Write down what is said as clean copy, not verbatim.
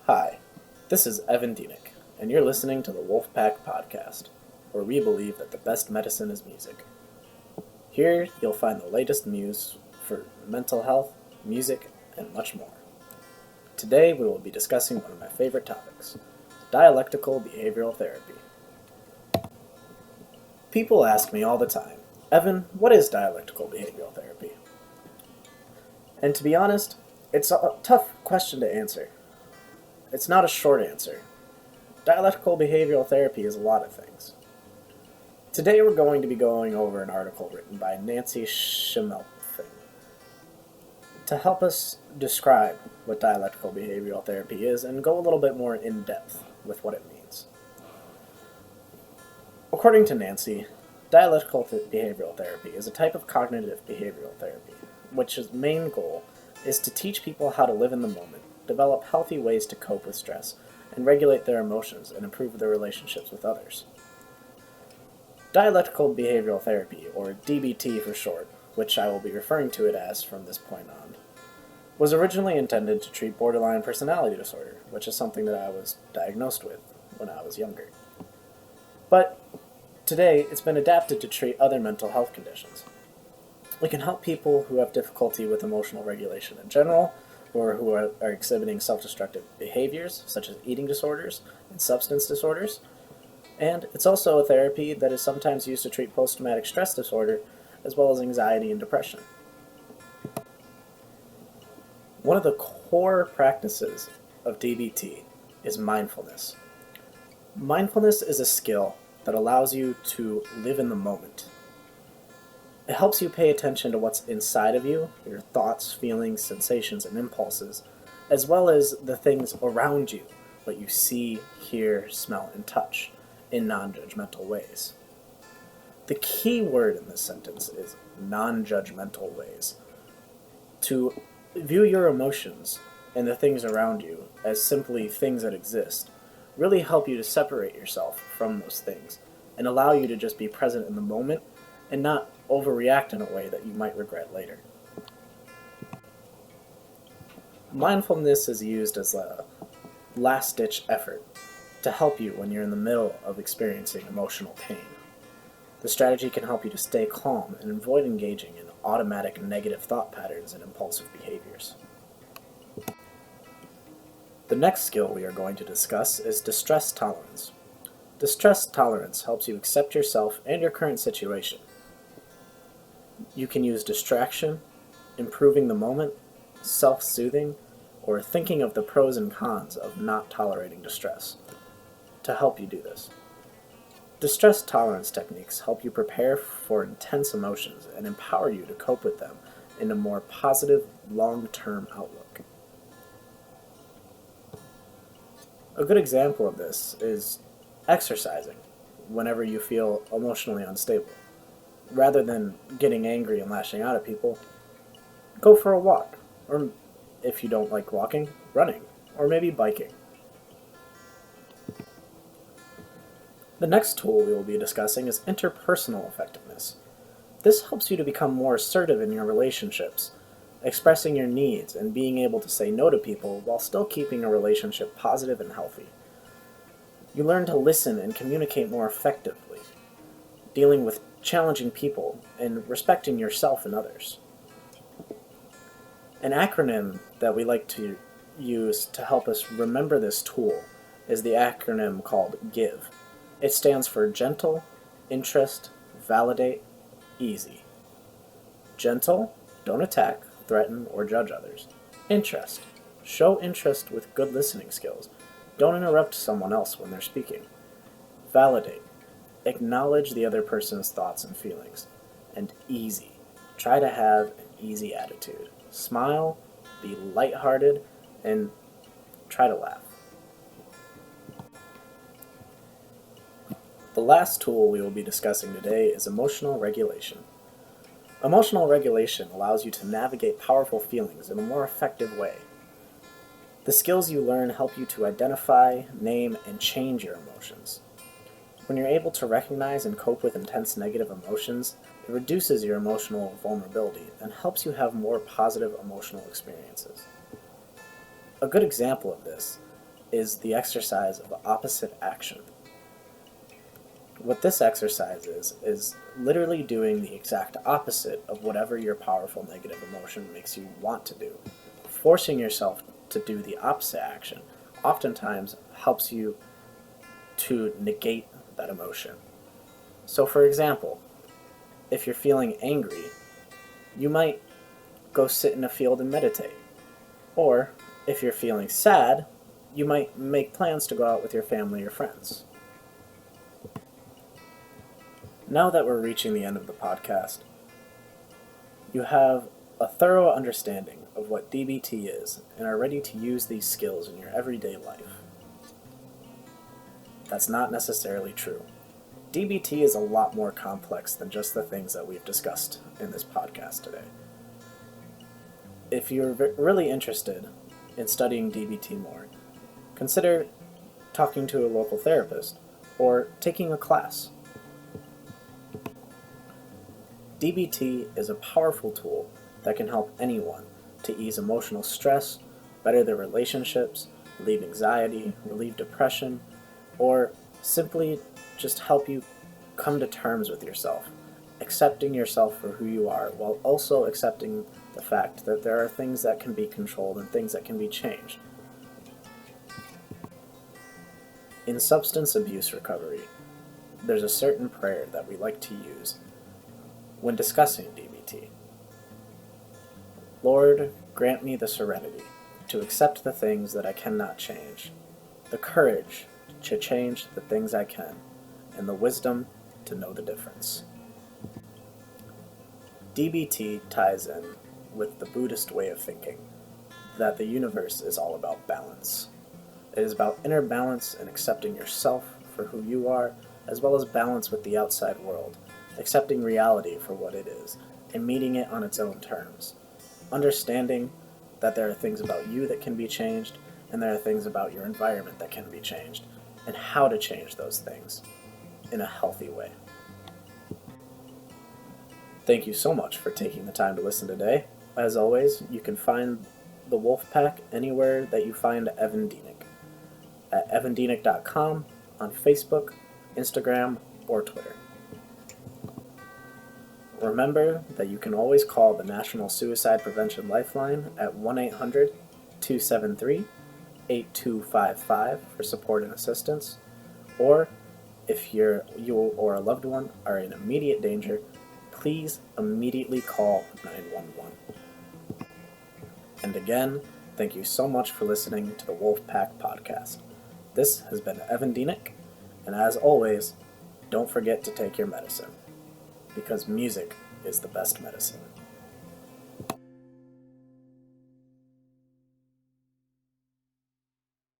Hi, this is Evan Dienick, and you're listening to the Wolfpack Podcast, where we believe that the best medicine is music. Here, you'll find the latest news for mental health, music, and much more. Today, we will be discussing one of my favorite topics, dialectical behavioral therapy. People ask me all the time, Evan, what is dialectical behavioral therapy? And to be honest, it's a tough question to answer. It's not a short answer. Dialectical behavioral therapy is a lot of things. Today we're going to be going over an article written by Nancy Schmelfing to help us describe what dialectical behavioral therapy is and go a little bit more in depth with what it means. According to Nancy, dialectical behavioral therapy is a type of cognitive behavioral therapy, which its main goal is to teach people how to live in the moment, develop healthy ways to cope with stress, and regulate their emotions and improve their relationships with others. Dialectical behavioral therapy, or DBT for short, which I will be referring to it as from this point on, was originally intended to treat borderline personality disorder, which is something that I was diagnosed with when I was younger. But today, it's been adapted to treat other mental health conditions. We can help people who have difficulty with emotional regulation in general, or who are exhibiting self-destructive behaviors, such as eating disorders and substance disorders. And it's also a therapy that is sometimes used to treat post-traumatic stress disorder, as well as anxiety and depression. One of the core practices of DBT is mindfulness. Mindfulness is a skill that allows you to live in the moment. It helps you pay attention to what's inside of you, your thoughts, feelings, sensations, and impulses, as well as the things around you, what you see, hear, smell, and touch, in non-judgmental ways. The key word in this sentence is non-judgmental ways. To view your emotions and the things around you as simply things that exist really help you to separate yourself from those things and allow you to just be present in the moment and not overreact in a way that you might regret later. Mindfulness is used as a last-ditch effort to help you when you're in the middle of experiencing emotional pain. The strategy can help you to stay calm and avoid engaging in automatic negative thought patterns and impulsive behaviors. The next skill we are going to discuss is distress tolerance. Distress tolerance helps you accept yourself and your current situation. You can use distraction, improving the moment, self-soothing, or thinking of the pros and cons of not tolerating distress to help you do this. Distress tolerance techniques help you prepare for intense emotions and empower you to cope with them in a more positive, long-term outlook. A good example of this is exercising whenever you feel emotionally unstable. Rather than getting angry and lashing out at people, go for a walk, or if you don't like walking, running, or maybe biking. The next tool we will be discussing is interpersonal effectiveness. This helps you to become more assertive in your relationships, expressing your needs and being able to say no to people while still keeping a relationship positive and healthy. You learn to listen and communicate more effectively, dealing with challenging people and respecting yourself and others. An acronym that we like to use to help us remember this tool is the acronym called GIVE. It stands for Gentle, Interest, Validate, Easy. Gentle, don't attack, threaten, or judge others. Interest, show interest with good listening skills. Don't interrupt someone else when they're speaking. Validate, acknowledge the other person's thoughts and feelings. And easy, try to have an easy attitude. Smile, be lighthearted, and try to laugh. The last tool we will be discussing today is emotional regulation. Emotional regulation allows you to navigate powerful feelings in a more effective way. The skills you learn help you to identify, name, and change your emotions. When you're able to recognize and cope with intense negative emotions, it reduces your emotional vulnerability and helps you have more positive emotional experiences. A good example of this is the exercise of opposite action. What this exercise is literally doing the exact opposite of whatever your powerful negative emotion makes you want to do. Forcing yourself to do the opposite action oftentimes helps you to negate that emotion. So for example, if you're feeling angry, you might go sit in a field and meditate. Or if you're feeling sad, you might make plans to go out with your family or friends. Now that we're reaching the end of the podcast, you have a thorough understanding of what DBT is and are ready to use these skills in your everyday life. That's not necessarily true. DBT is a lot more complex than just the things that we've discussed in this podcast today. If you're really interested in studying DBT more, consider talking to a local therapist or taking a class. DBT is a powerful tool that can help anyone to ease emotional stress, better their relationships, relieve anxiety, relieve depression, or simply just help you come to terms with yourself, accepting yourself for who you are while also accepting the fact that there are things that can be controlled and things that can be changed. In substance abuse recovery, there's a certain prayer that we like to use when discussing DBT. Lord, grant me the serenity to accept the things that I cannot change, the courage to change the things I can, and the wisdom to know the difference. DBT ties in with the Buddhist way of thinking, that the universe is all about balance. It is about inner balance and accepting yourself for who you are, as well as balance with the outside world, accepting reality for what it is, and meeting it on its own terms. Understanding that there are things about you that can be changed, and there are things about your environment that can be changed, and how to change those things in a healthy way. Thank you so much for taking the time to listen today. As always, you can find the Wolfpack anywhere that you find Evan Dienick, at evandienick.com, on Facebook, Instagram, or Twitter. Remember that you can always call the National Suicide Prevention Lifeline at 1-800-273-8255 for support and assistance, or if you or a loved one are in immediate danger, please immediately call 911. And again, thank you so much for listening to the Wolfpack Podcast. This has been Evan Dienick, and as always, don't forget to take your medicine, because music is the best medicine.